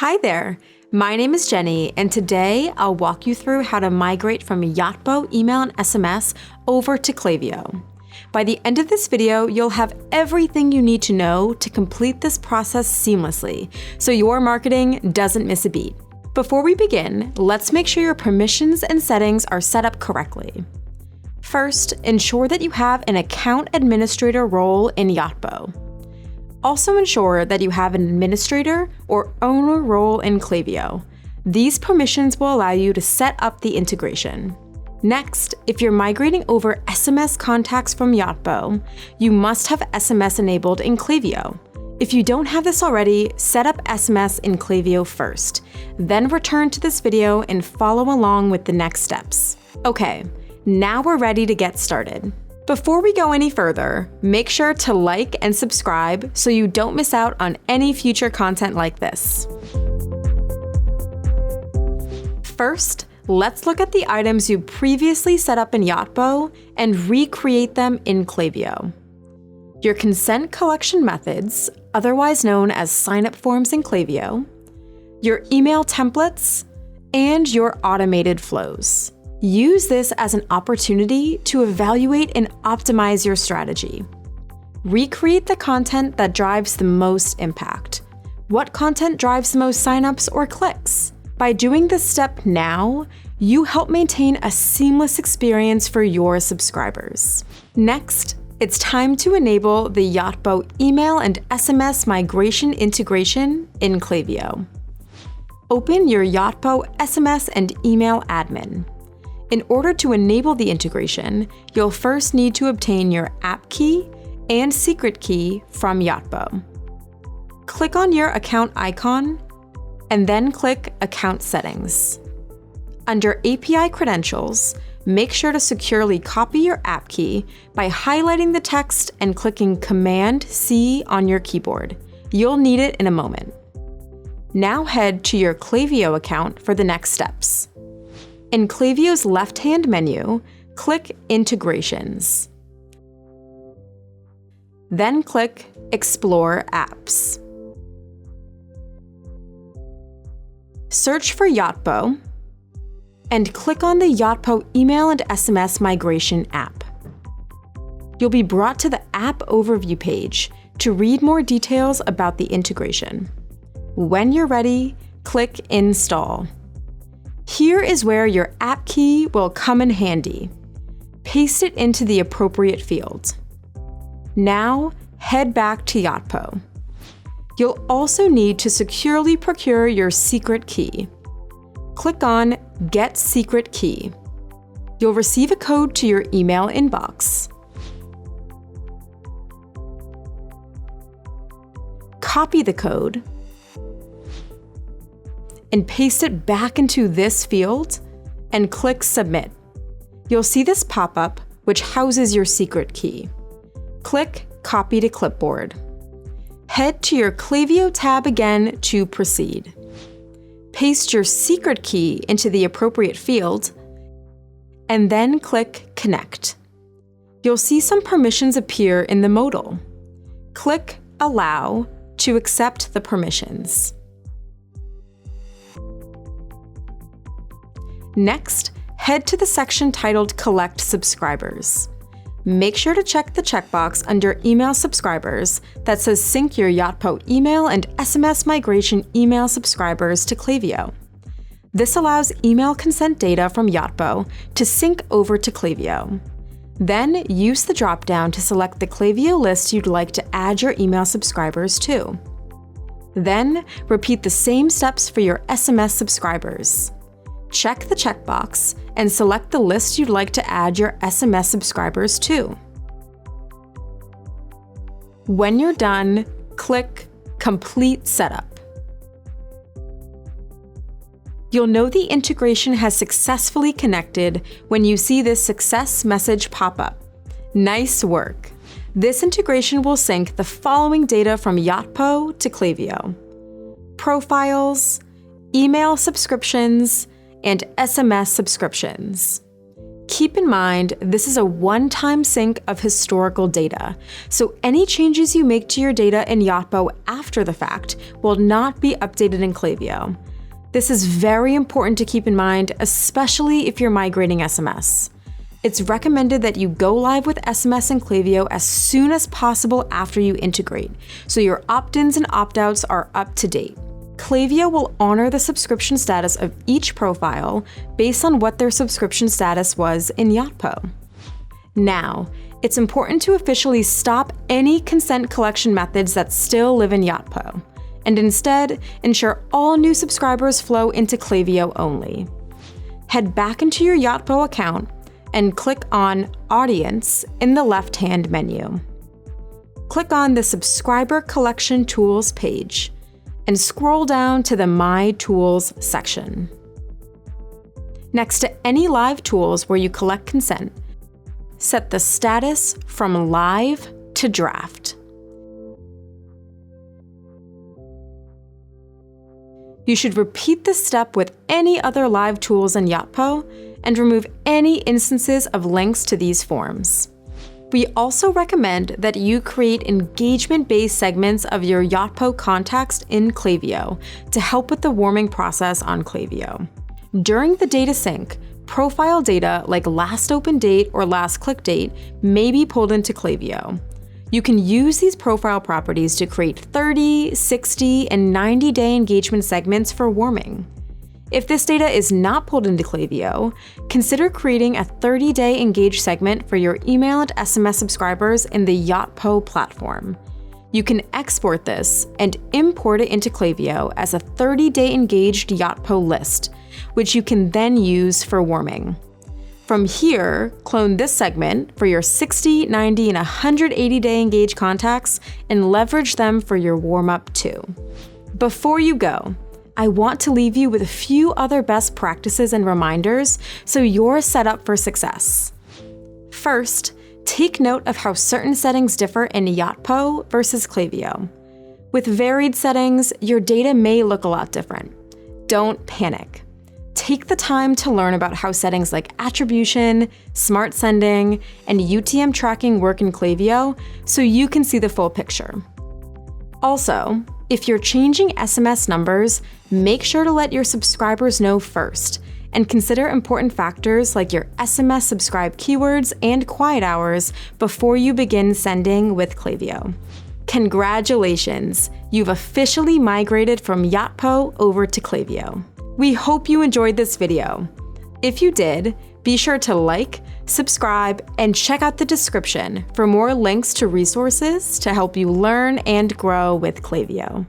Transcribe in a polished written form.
Hi there, my name is Jenny, and today I'll walk you through how to migrate from Yotpo email and SMS over to Klaviyo. By the end of this video, you'll have everything you need to know to complete this process seamlessly, so your marketing doesn't miss a beat. Before we begin, let's make sure your permissions and settings are set up correctly. First, ensure that you have an account administrator role in Yotpo. Also ensure that you have an administrator or owner role in Klaviyo. These permissions will allow you to set up the integration. Next, if you're migrating over SMS contacts from Yotpo, you must have SMS enabled in Klaviyo. If you don't have this already, set up SMS in Klaviyo first, then return to this video and follow along with the next steps. Okay, now we're ready to get started. Before we go any further, make sure to like and subscribe so you don't miss out on any future content like this. First, let's look at the items you previously set up in Yotpo and recreate them in Klaviyo. Your consent collection methods, otherwise known as sign-up forms in Klaviyo, your email templates, and your automated flows. Use this as an opportunity to evaluate and optimize your strategy. Recreate the content that drives the most impact. What content drives the most signups or clicks? By doing this step now, you help maintain a seamless experience for your subscribers. Next, it's time to enable the Yotpo email and SMS migration integration in Klaviyo. Open your Yotpo SMS and email admin. In order to enable the integration, you'll first need to obtain your app key and secret key from Yotpo. Click on your account icon and then click Account Settings. Under API Credentials, make sure to securely copy your app key by highlighting the text and clicking Command-C on your keyboard. You'll need it in a moment. Now head to your Klaviyo account for the next steps. In Klaviyo's left-hand menu, click Integrations. Then click Explore Apps. Search for Yotpo and click on the Yotpo email and SMS migration app. You'll be brought to the app overview page to read more details about the integration. When you're ready, click Install. Here is where your app key will come in handy. Paste it into the appropriate field. Now, head back to Yotpo. You'll also need to securely procure your secret key. Click on Get Secret Key. You'll receive a code to your email inbox. Copy the code and paste it back into this field and click Submit. You'll see this pop-up, which houses your secret key. Click Copy to Clipboard. Head to your Klaviyo tab again to proceed. Paste your secret key into the appropriate field, and then click Connect. You'll see some permissions appear in the modal. Click Allow to accept the permissions. Next, head to the section titled Collect Subscribers. Make sure to check the checkbox under Email Subscribers that says Sync your Yotpo email and SMS migration email subscribers to Klaviyo. This allows email consent data from Yotpo to sync over to Klaviyo. Then use the drop-down to select the Klaviyo list you'd like to add your email subscribers to. Then, repeat the same steps for your SMS subscribers. Check the checkbox and select the list you'd like to add your SMS subscribers to. When you're done, click Complete Setup. You'll know the integration has successfully connected when you see this success message pop up. Nice work! This integration will sync the following data from Yotpo to Klaviyo: profiles, email subscriptions, and SMS subscriptions. Keep in mind, this is a one-time sync of historical data, so any changes you make to your data in Yotpo after the fact will not be updated in Klaviyo. This is very important to keep in mind, especially if you're migrating SMS. It's recommended that you go live with SMS and Klaviyo as soon as possible after you integrate, so your opt-ins and opt-outs are up to date. Klaviyo will honor the subscription status of each profile based on what their subscription status was in Yotpo. Now, it's important to officially stop any consent collection methods that still live in Yotpo, and instead ensure all new subscribers flow into Klaviyo only. Head back into your Yotpo account and click on Audience in the left-hand menu. Click on the Subscriber Collection Tools page and scroll down to the My Tools section. Next to any live tools where you collect consent, set the status from Live to Draft. You should repeat this step with any other live tools in Yotpo and remove any instances of links to these forms. We also recommend that you create engagement-based segments of your Yotpo context in Klaviyo to help with the warming process on Klaviyo. During the data sync, profile data like last open date or last click date may be pulled into Klaviyo. You can use these profile properties to create 30, 60, and 90-day engagement segments for warming. If this data is not pulled into Klaviyo, consider creating a 30-day engage segment for your email and SMS subscribers in the Yotpo platform. You can export this and import it into Klaviyo as a 30-day engaged Yotpo list, which you can then use for warming. From here, clone this segment for your 60, 90, and 180-day engaged contacts and leverage them for your warm-up too. Before you go, I want to leave you with a few other best practices and reminders so you're set up for success. First, take note of how certain settings differ in Yotpo versus Klaviyo. With varied settings, your data may look a lot different. Don't panic. Take the time to learn about how settings like attribution, smart sending, and UTM tracking work in Klaviyo so you can see the full picture. Also, if you're changing SMS numbers, make sure to let your subscribers know first, and consider important factors like your SMS subscribe keywords and quiet hours before you begin sending with Klaviyo. Congratulations! You've officially migrated from Yotpo over to Klaviyo. We hope you enjoyed this video. If you did, be sure to like, subscribe, and check out the description for more links to resources to help you learn and grow with Klaviyo.